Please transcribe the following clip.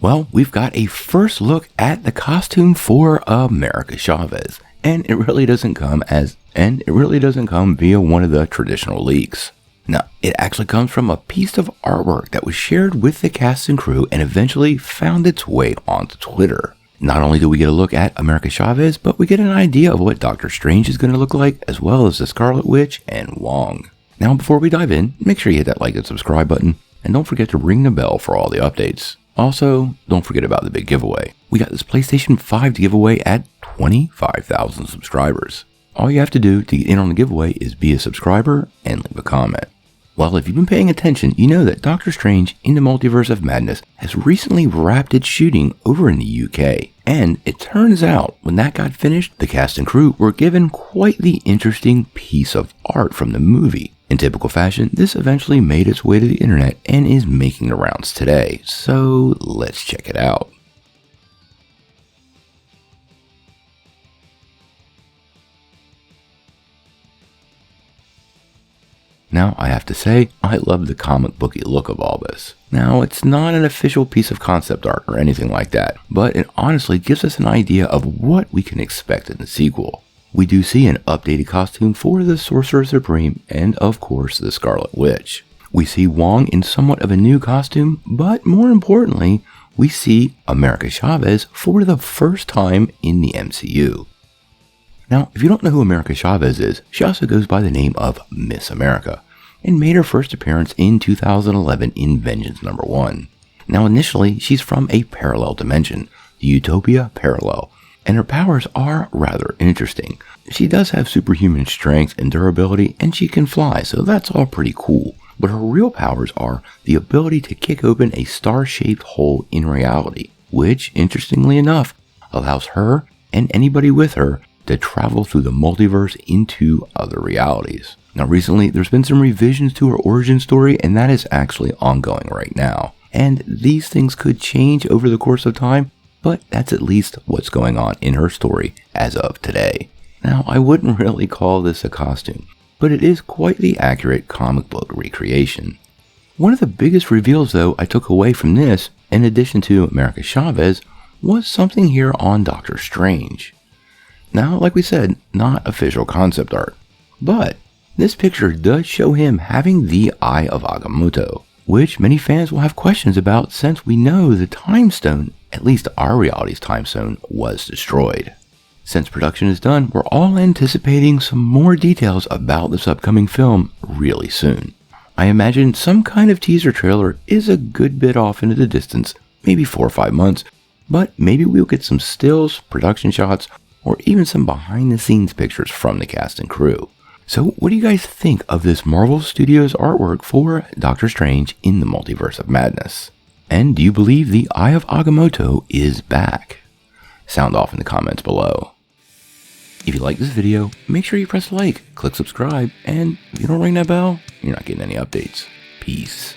Well, we've got a first look at the costume for America Chavez, and it really doesn't come via one of the traditional leaks. No, it actually comes from a piece of artwork that was shared with the cast and crew and eventually found its way onto Twitter. Not only do we get a look at America Chavez, but we get an idea of what Doctor Strange is going to look like, as well as the Scarlet Witch and Wong. Now, before we dive in, make sure you hit that like and subscribe button, and don't forget to ring the bell for all the updates. Also, don't forget about the big giveaway. We got this PlayStation 5 to give away at 25,000 subscribers. All you have to do to get in on the giveaway is be a subscriber and leave a comment. Well, if you've been paying attention, you know that Doctor Strange in the Multiverse of Madness has recently wrapped its shooting over in the UK. And it turns out, when that got finished, the cast and crew were given quite the interesting piece of art from the movie. In typical fashion, this eventually made its way to the internet and is making the rounds today. So let's check it out. Now, I have to say, I love the comic booky look of all this. Now, it's not an official piece of concept art or anything like that, but it honestly gives us an idea of what we can expect in the sequel. We do see an updated costume for the Sorcerer Supreme and, of course, the Scarlet Witch. We see Wong in somewhat of a new costume, but more importantly, we see America Chavez for the first time in the MCU. Now, if you don't know who America Chavez is, she also goes by the name of Miss America, and made her first appearance in 2011 in Vengeance No. 1. Now, initially, she's from a parallel dimension, the Utopia Parallel, and her powers are rather interesting. She does have superhuman strength and durability, and she can fly, so that's all pretty cool. But her real powers are the ability to kick open a star-shaped hole in reality, which, interestingly enough, allows her and anybody with her to travel through the multiverse into other realities. Now, recently, there's been some revisions to her origin story, and that is actually ongoing right now. And these things could change over the course of time, but that's at least what's going on in her story as of today. Now, I wouldn't really call this a costume, but it is quite the accurate comic book recreation. One of the biggest reveals, though, I took away from this, in addition to America Chavez, was something here on Doctor Strange. Now, like we said, not official concept art, but this picture does show him having the Eye of Agamotto, which many fans will have questions about since we know the Time Stone, at least our reality's Time Stone, was destroyed. Since production is done, we're all anticipating some more details about this upcoming film really soon. I imagine some kind of teaser trailer is a good bit off into the distance, maybe 4 or 5 months, but maybe we'll get some stills, production shots, or even some behind-the-scenes pictures from the cast and crew. So what do you guys think of this Marvel Studios artwork for Doctor Strange in the Multiverse of Madness? And do you believe the Eye of Agamotto is back? Sound off in the comments below. If you like this video, make sure you press like, click subscribe, and if you don't ring that bell, you're not getting any updates. Peace.